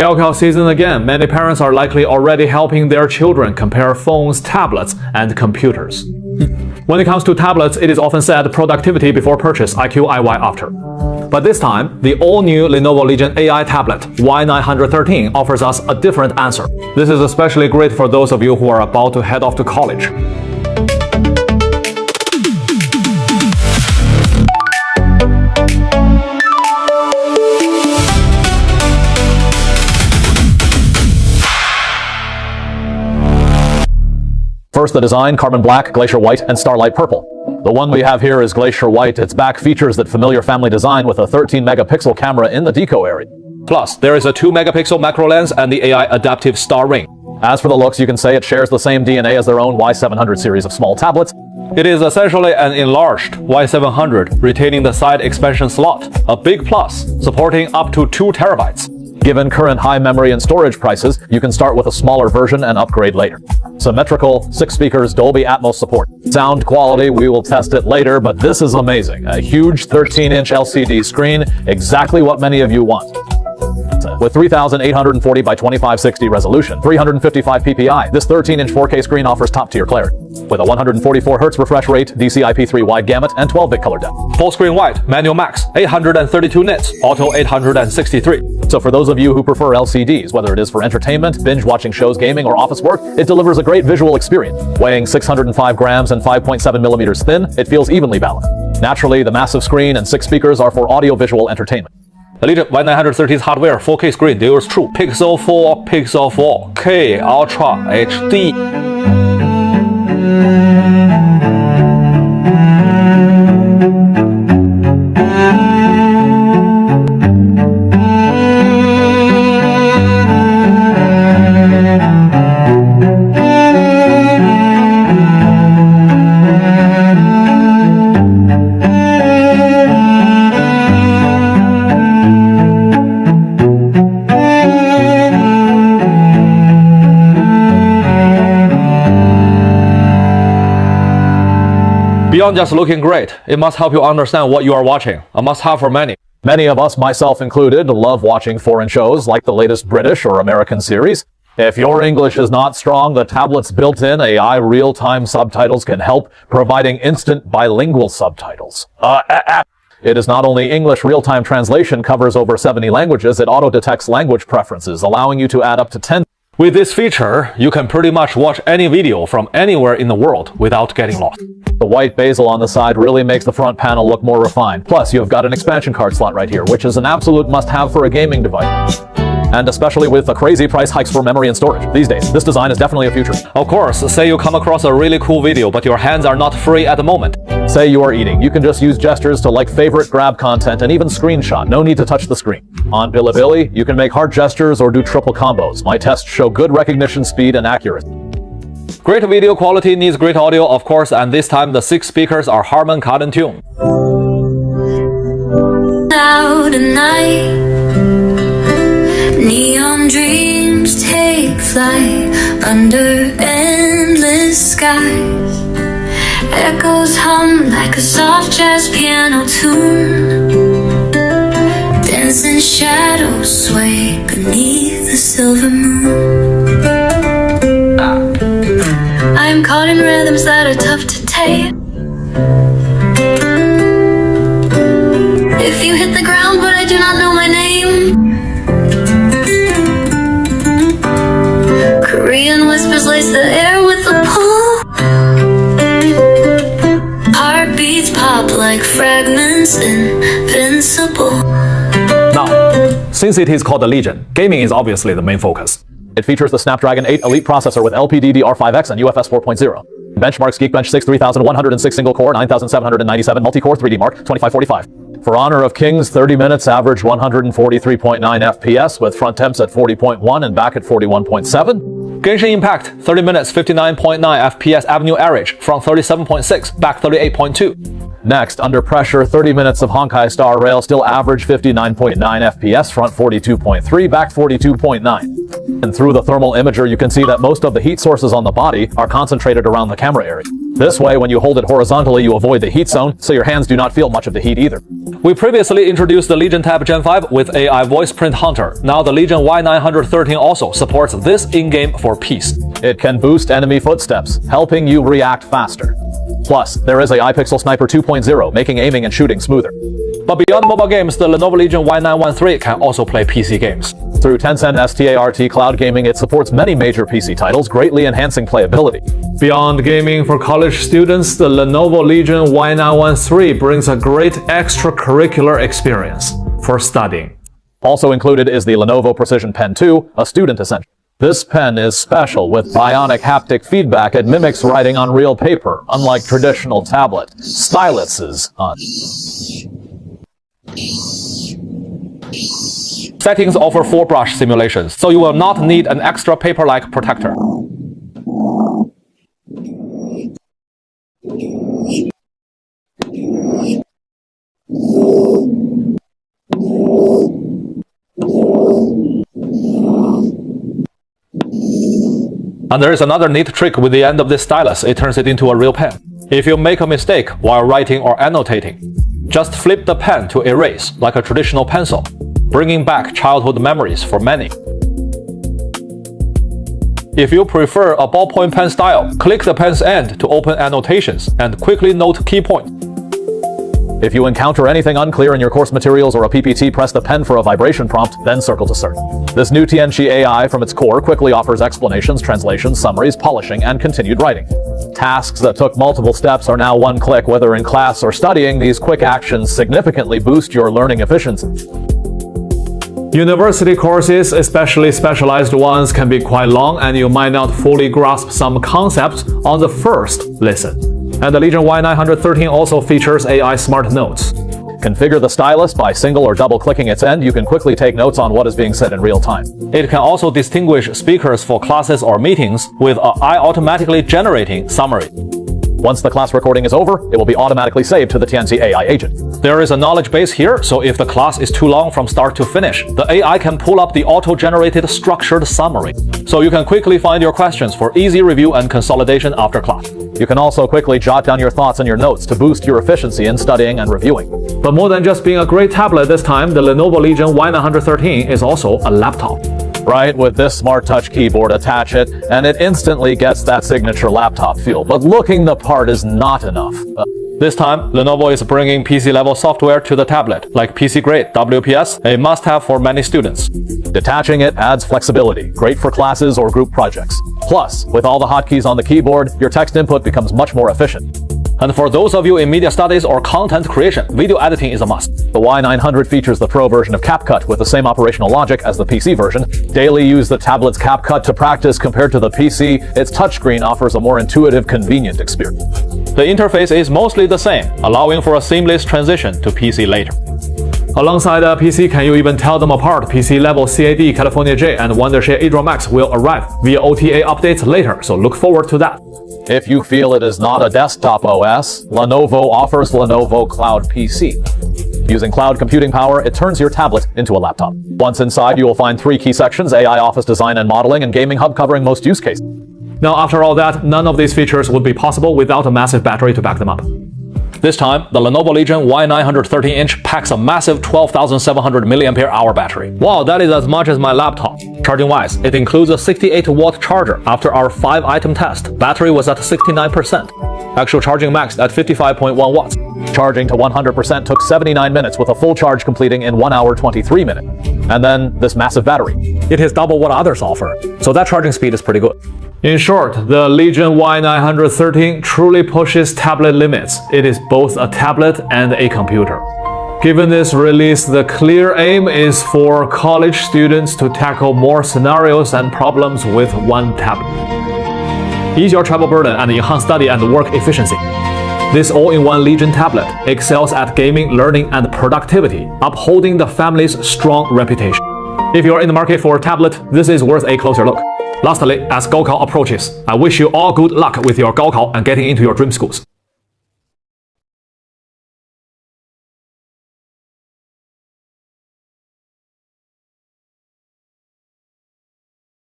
Calcal season again, many parents are likely already helping their children compare phones, tablets, and computers. When it comes to tablets, it is often said productivity before purchase, IQ IY after. But this time, the all-new Lenovo Legion AI tablet Y900 offers us a different answer. This is especially great for those of you who are about to head off to college. First, the design: carbon black, glacier white, and starlight purple. The one we have here is glacier white. Its back features that familiar family design with a 13-megapixel camera in the deco area. Plus, there is a 2-megapixel macro lens and the AI adaptive star ring. As for the looks, you can say it shares the same DNA as their own Y700 series of small tablets. It is essentially an enlarged Y700, retaining the side expansion slot, a big plus, supporting up to 2 terabytes. Given current high memory and storage prices, you can start with a smaller version and upgrade later. Symmetrical, 6 speakers, Dolby Atmos support. Sound quality, we will test it later, but this is amazing. A huge 13-inch LCD screen, exactly what many of you want. With 3840 by 2560 resolution, 355 ppi, this 13-inch 4K screen offers top-tier clarity. With a 144Hz refresh rate, DCI-P3 wide gamut, and 12-bit color depth. Full screen wide, manual max, 832 nits, auto 863. So for those of you who prefer LCDs, whether it is for entertainment, binge watching shows, gaming, or office work, it delivers a great visual experience. Weighing 605 grams and 5.7 millimeters thin, it feels evenly balanced. Naturally, the massive screen and 6 speakers are for audio-visual entertainment. The Legion Y900's hardware 4K screen delivers true Pixel 4K Ultra HD. Beyond just looking great, it must help you understand what you are watching, a must-have for many. Many of us, myself included, love watching foreign shows like the latest British or American series. If your English is not strong, the tablet's built-in AI real-time subtitles can help, providing instant bilingual subtitles. It is not only English. Real-time translation covers over 70 languages. It auto-detects language preferences, allowing you to add up to 10. With this feature, you can pretty much watch any video from anywhere in the world without getting lost. The white bezel on the side really makes the front panel look more refined. Plus, you've got an expansion card slot right here, which is an absolute must-have for a gaming device. And especially with the crazy price hikes for memory and storage these days, this design is definitely a future. Of course, say you come across a really cool video, but your hands are not free at the moment. Say you are eating. You can just use gestures to like favorite, grab content, and even screenshot. No need to touch the screen. On Bilibili, you can make heart gestures or do triple combos. My tests show good recognition speed and accuracy. Great video quality needs great audio, of course, and this time the 6 speakers are Harman Kardon tuned. Out at night, neon dreams take flight under endless skies. Echoes hum like a soft jazz piano tune. Dancing shadows sway beneath the silver moon. I'm caught in rhythms that are tough to take. If you hit the ground but I do not know my name, Korean whispers lace the air with a pull. Heartbeats pop like fragments, invincible. Now, since it is called the Legion, gaming is obviously the main focus. It features the Snapdragon 8 Elite processor with LPDDR5X and UFS 4.0. Benchmarks Geekbench 6 3106 single-core, 9797 multi-core 3D Mark 2545. For Honor of Kings, 30 minutes, average 143.9 FPS with front temps at 40.1 and back at 41.7. Genshin Impact, 30 minutes, 59.9 FPS avenue average, front 37.6, back 38.2. Next, Under Pressure, 30 minutes of Honkai Star Rail, still average 59.9 FPS, front 42.3, back 42.9. And through the thermal imager, you can see that most of the heat sources on the body are concentrated around the camera area. This way, when you hold it horizontally, you avoid the heat zone, so your hands do not feel much of the heat either. We previously introduced the Legion Tab Gen 5 with AI Voice Print Hunter. Now the Legion Y900 also supports this in-game for peace. It can boost enemy footsteps, helping you react faster. Plus, there is a iPixel Sniper 2.0, making aiming and shooting smoother. But beyond mobile games, the Lenovo Legion Y913 can also play PC games. Through Tencent START Cloud Gaming, it supports many major PC titles, greatly enhancing playability. Beyond gaming for college students, the Lenovo Legion Y913 brings a great extracurricular experience for studying. Also included is the Lenovo Precision Pen 2, a student essential. This pen is special with bionic haptic feedback. It mimics writing on real paper, unlike traditional tablet styluses. Settings offer full brush simulations, so you will not need an extra paper-like protector. And there is another neat trick with the end of this stylus. It turns it into a real pen. If you make a mistake while writing or annotating, just flip the pen to erase like a traditional pencil, bringing back childhood memories for many. If you prefer a ballpoint pen style, click the pen's end to open annotations and quickly note key points. If you encounter anything unclear in your course materials or a PPT, press the pen for a vibration prompt, then circle to search. This new Tianqi AI from its core quickly offers explanations, translations, summaries, polishing, and continued writing. Tasks that took multiple steps are now one click. Whether in class or studying, these quick actions significantly boost your learning efficiency. University courses, especially specialized ones, can be quite long and you might not fully grasp some concepts on the first listen. And the Legion Y913 also features AI Smart Notes. Configure the stylus by single or double clicking its end. You can quickly take notes on what is being said in real time. It can also distinguish speakers for classes or meetings with an automatically generating summary. Once the class recording is over, it will be automatically saved to the Tianqi AI agent. There is a knowledge base here, so if the class is too long from start to finish, the AI can pull up the auto-generated structured summary, so you can quickly find your questions for easy review and consolidation after class. You can also quickly jot down your thoughts and your notes to boost your efficiency in studying and reviewing. But more than just being a great tablet this time, the Lenovo Legion Y913 is also a laptop. Right, with this smart touch keyboard, attach it, and it instantly gets that signature laptop feel. But looking the part is not enough. This time, Lenovo is bringing PC-level software to the tablet, like PC-grade WPS, a must-have for many students. Detaching it adds flexibility, great for classes or group projects. Plus, with all the hotkeys on the keyboard, your text input becomes much more efficient. And for those of you in media studies or content creation, video editing is a must. The Y900 features the Pro version of CapCut with the same operational logic as the PC version. Daily use the tablet's CapCut to practice. Compared to the PC, its touchscreen offers a more intuitive, convenient experience. The interface is mostly the same, allowing for a seamless transition to PC later. Alongside a PC, can you even tell them apart? PC-level CAD, California J, and Wondershare Adron Max will arrive via OTA updates later, so look forward to that. If you feel it is not a desktop OS, Lenovo offers Lenovo Cloud PC. Using cloud computing power, it turns your tablet into a laptop. Once inside, you will find 3 key sections: AI, office design and modeling, and gaming hub covering most use cases. Now, after all that, none of these features would be possible without a massive battery to back them up. This time, the Lenovo Legion Y900 13-inch packs a massive 12,700 mAh battery. Wow, that is as much as my laptop. Charging-wise, it includes a 68-watt charger. After our 5-item test, battery was at 69%. Actual charging maxed at 55.1 watts. Charging to 100% took 79 minutes, with a full charge completing in 1 hour 23 minutes. And then this massive battery. It is double what others offer, so that charging speed is pretty good. In short, the Legion Y913 truly pushes tablet limits. It is both a tablet and a computer. Given this release, the clear aim is for college students to tackle more scenarios and problems with one tablet. Ease your travel burden and enhance study and work efficiency. This all-in-one Legion tablet excels at gaming, learning, and productivity, upholding the family's strong reputation. If you're in the market for a tablet, this is worth a closer look. Lastly, as Gaokao approaches, I wish you all good luck with your Gaokao and getting into your dream schools.